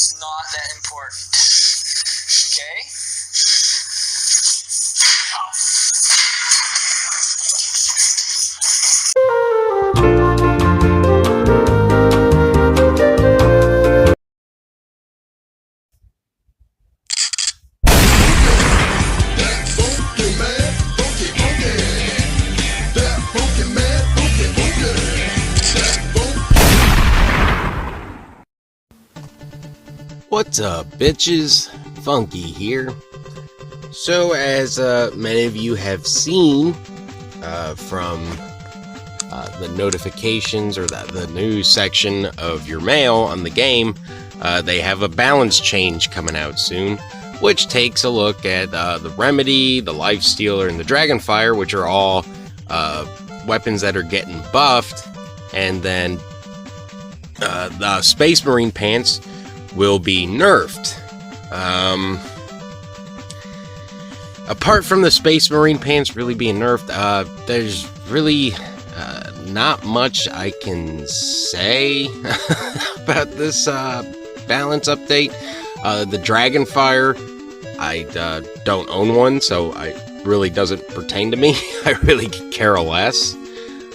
It's not that important. Okay? What's up, bitches? Funky here. So, as many of you have seen from the notifications or the news section of your mail on the game, they have a balance change coming out soon, which takes a look at the Remedy, the Lifestealer, and the Dragonfire, which are all weapons that are getting buffed, and then the Space Marine pants will be nerfed. Apart from the Space Marine pants really being nerfed, there's really not much I can say about this balance update. The Dragonfire, I don't own one, so it really doesn't pertain to me. I really care less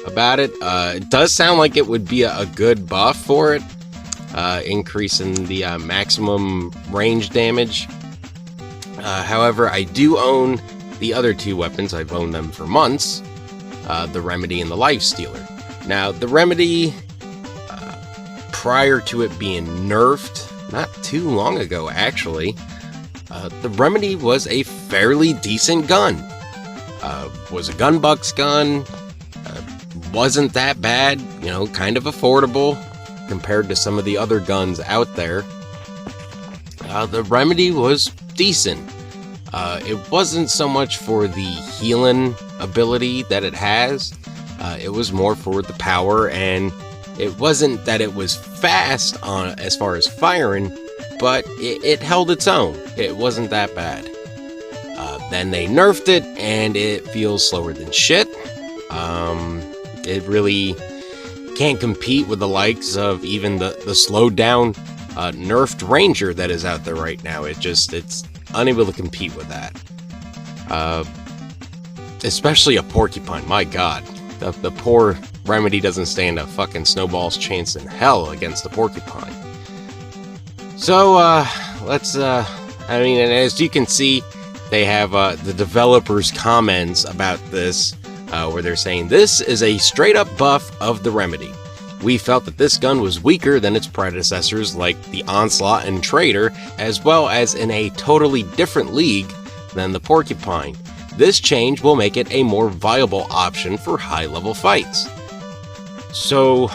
about it. It does sound like it would be a good buff for it. Increasing the maximum range damage. However, I do own the other two weapons. I've owned them for months, the Remedy and the Lifestealer. Now, the Remedy, prior to it being nerfed, not too long ago actually, the Remedy was a fairly decent gun. Was a gunbucks gun, wasn't that bad, you know, kind of affordable compared to some of the other guns out there. The Remedy was decent. It wasn't so much for the healing ability that it has. It was more for the power, and it wasn't that it was fast on as far as firing, but it held its own. It wasn't that bad. Then they nerfed it, and it feels slower than shit. It really can't compete with the likes of even the slowed down nerfed Ranger that is out there right now. It's unable to compete with that. Especially a Porcupine. My god, the poor Remedy doesn't stand a fucking snowball's chance in hell against the Porcupine. So let's I mean, and as you can see, they have the developers' comments about this, where they're saying, "This is a straight-up buff of the Remedy. We felt that this gun was weaker than its predecessors like the Onslaught and Trader, as well as in a totally different league than the Porcupine. This change will make it a more viable option for high-level fights." So,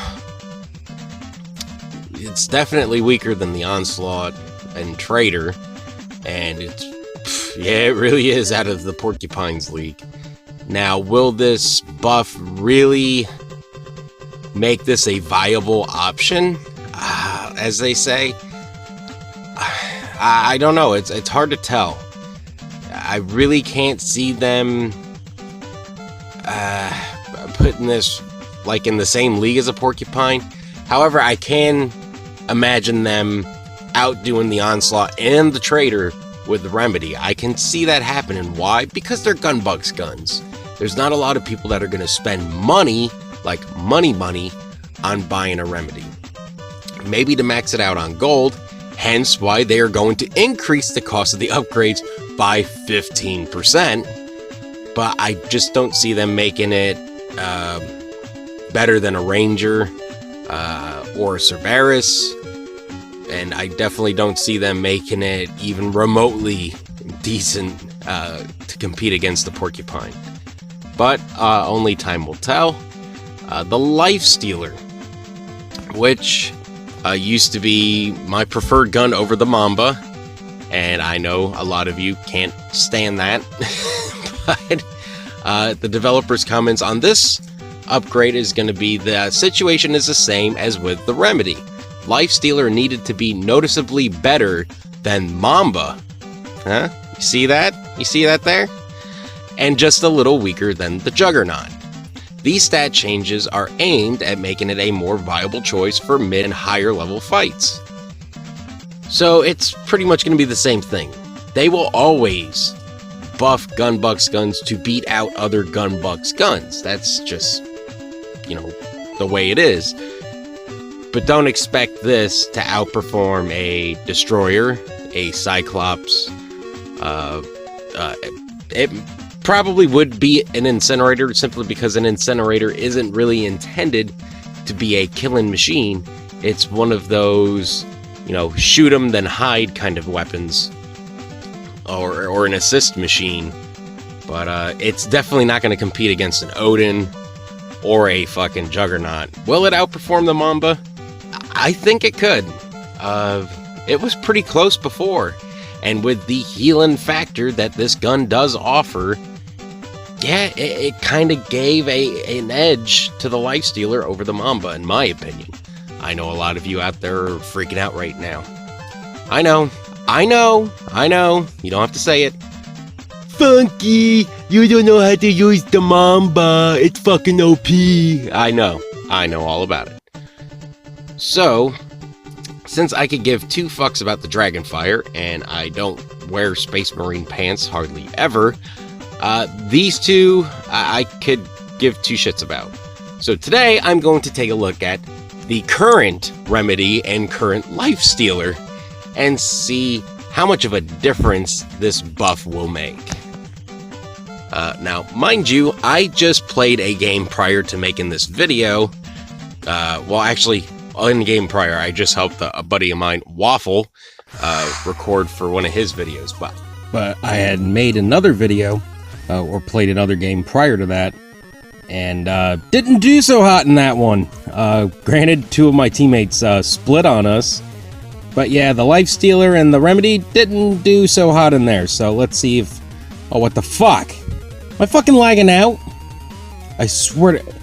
it's definitely weaker than the Onslaught and Trader, and yeah, it really is out of the Porcupine's league. Now, will this buff really make this a viable option? As they say, I don't know. It's hard to tell. I really can't see them putting this like in the same league as a Porcupine. However, I can imagine them outdoing the Onslaught and the Trader with the Remedy. I can see that happening. Why? Because they're gunbucks guns. There's not a lot of people that are going to spend money, like money, on buying a Remedy. Maybe to max it out on gold, hence why they are going to increase the cost of the upgrades by 15%. But I just don't see them making it better than a Ranger or a Cerberus. And I definitely don't see them making it even remotely decent to compete against the Porcupine. But only time will tell. The Lifestealer, which used to be my preferred gun over the Mamba, and I know a lot of you can't stand that, but the developers' comments on this upgrade is going to be the situation is the same as with the Remedy. Lifestealer needed to be noticeably better than Mamba. Huh? You see that? You see that there? And just a little weaker than the Juggernaut. These stat changes are aimed at making it a more viable choice for mid and higher level fights. So it's pretty much going to be the same thing. They will always buff Gunbuck's guns to beat out other Gunbuck's guns. That's just, you know, the way it is. But don't expect this to outperform a Destroyer, a Cyclops. It probably would be an Incinerator, simply because an Incinerator isn't really intended to be a killing machine. It's one of those, you know, shoot 'em then hide kind of weapons, or an assist machine. But it's definitely not going to compete against an Odin or a fucking Juggernaut. Will it outperform the Mamba? I think it could. It was pretty close before, and with the healing factor that this gun does offer, yeah, it kind of gave an edge to the Lifestealer over the Mamba, in my opinion. I know a lot of you out there are freaking out right now. I know. You don't have to say it. Funky, you don't know how to use the Mamba. It's fucking OP. I know all about it. So, since I could give two fucks about the Dragonfire, and I don't wear Space Marine pants hardly ever, these two I could give two shits about. So today I'm going to take a look at the current Remedy and current Lifestealer and see how much of a difference this buff will make. Now, mind you, I just played a game prior to making this video. Well, actually, in the game prior, I just helped a buddy of mine, Waffle, record for one of his videos. But I had made another video, or played another game prior to that, and didn't do so hot in that one. Granted, two of my teammates split on us, but yeah, the Lifestealer and the Remedy didn't do so hot in there. So let's see if... Oh, what the fuck? Am I fucking lagging out? I swear to...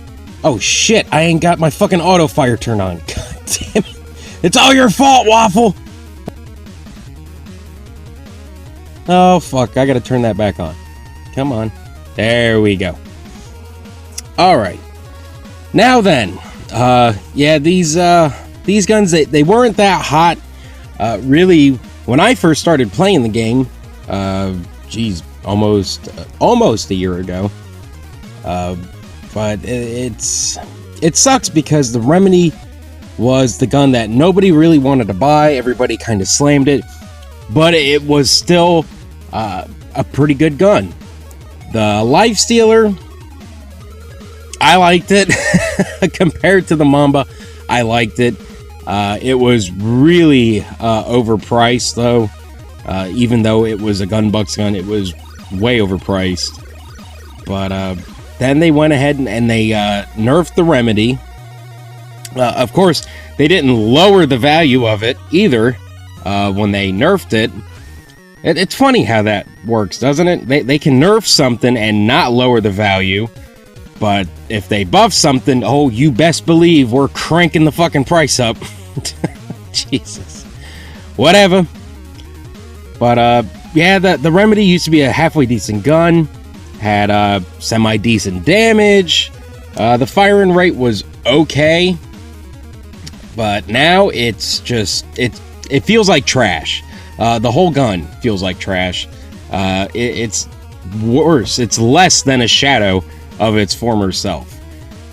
Oh shit, I ain't got my fucking auto fire turned on. God damn it. It's all your fault, Waffle! Oh fuck, I gotta turn that back on. Come on. There we go. Alright. Now then, yeah, these guns, they weren't that hot. Really, when I first started playing the game, geez, almost a year ago. But it sucks because the Remedy was the gun that nobody really wanted to buy. Everybody kind of slammed it, but it was still a pretty good gun. The Lifestealer, I liked it. Compared to the Mamba, I liked it. It was really overpriced, though. Even though it was a Gunbuck's gun, it was way overpriced. But then they went ahead and they nerfed the Remedy. Of course, they didn't lower the value of it either when they nerfed it. It's funny how that works, doesn't it? They can nerf something and not lower the value. But if they buff something, oh, you best believe we're cranking the fucking price up. Jesus. Whatever. But, yeah, the Remedy used to be a halfway decent gun. Had semi-decent damage. The firing rate was okay. But now it's just... It feels like trash. The whole gun feels like trash. It's worse. It's less than a shadow of its former self.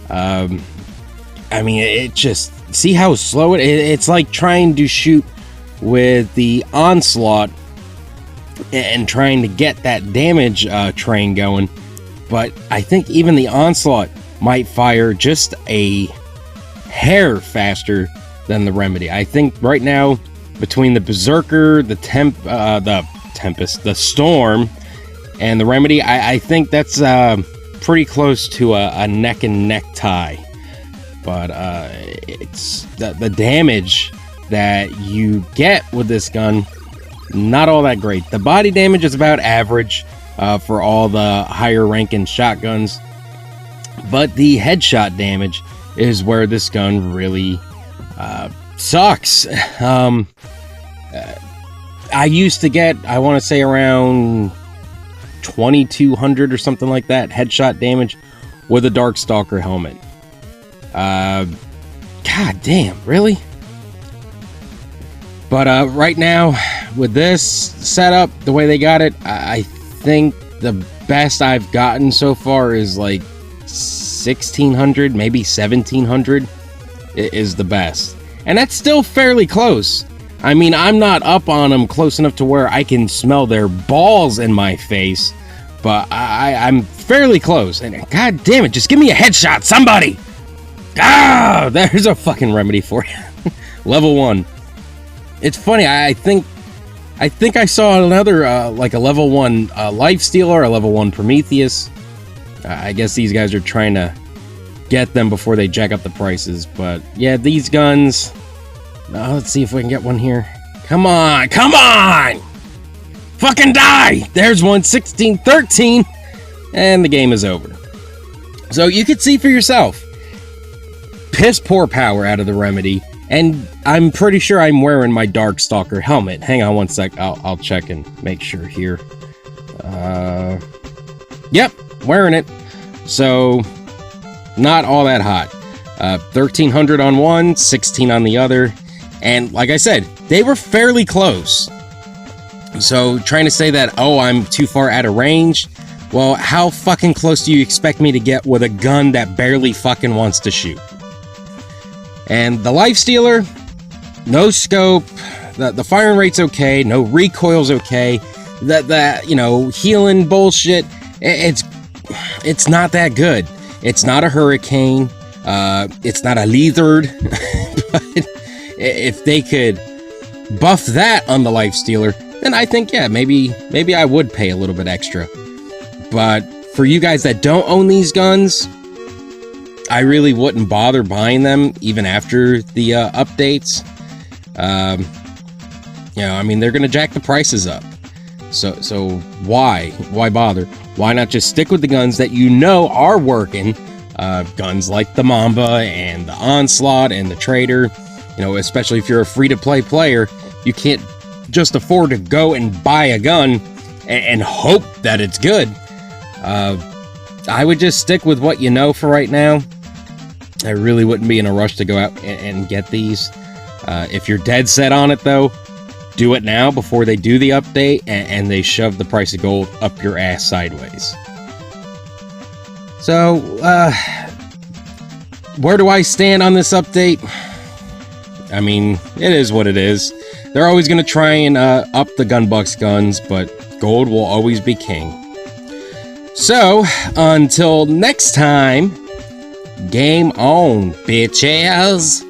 I mean, it just... See how slow it's like trying to shoot with the Onslaught and trying to get that damage train going. But I think even the Onslaught might fire just a hair faster than the Remedy. I think right now, between the Berserker, the Tempest, the Storm, and the Remedy, I think that's pretty close to a neck and neck tie. But it's the damage that you get with this gun, not all that great. The body damage is about average for all the higher ranking shotguns, but the headshot damage is where this gun really sucks. I used to get, I want to say, around 2200 or something like that headshot damage with a Darkstalker helmet. God damn, really? But right now, with this setup, the way they got it, I think the best I've gotten so far is like 1,600, maybe 1,700 is the best. And that's still fairly close. I mean, I'm not up on them close enough to where I can smell their balls in my face, but I'm fairly close. And god damn it, just give me a headshot, somebody! Ah, there's a fucking remedy for you. Level 1. It's funny, I think I saw another, like a level 1 Lifestealer, a level 1 Prometheus. I guess these guys are trying to get them before they jack up the prices. But yeah, these guns... let's see if we can get one here. Come on, come on! Fucking die! There's one, 16, 13, and the game is over. So you can see for yourself. Piss poor power out of the remedy. And I'm pretty sure I'm wearing my Darkstalker helmet. Hang on one sec. I'll check and make sure here. Yep, wearing it. So, not all that hot. 1,300 on one, 16 on the other. And like I said, they were fairly close. So, trying to say that, oh, I'm too far out of range. Well, how fucking close do you expect me to get with a gun that barely fucking wants to shoot? And the Lifestealer, no scope, the firing rate's okay, no recoil's okay, that you know, healing bullshit, it's not that good. It's not a Hurricane, it's not a Lizard, but if they could buff that on the Lifestealer, then I think, yeah, maybe I would pay a little bit extra. But for you guys that don't own these guns, I really wouldn't bother buying them even after the updates. You know, I mean, they're gonna jack the prices up. So why bother? Why not just stick with the guns that you know are working? Guns like the Mamba and the Onslaught and the Trader. You know, especially if you're a free-to-play player, you can't just afford to go and buy a gun and hope that it's good. I would just stick with what you know for right now. I really wouldn't be in a rush to go out and get these. If you're dead set on it, though, do it now before they do the update and they shove the price of gold up your ass sideways. So, where do I stand on this update? I mean, it is what it is. They're always going to try and up the Gunbucks guns, but gold will always be king. So, until next time, game on, bitches!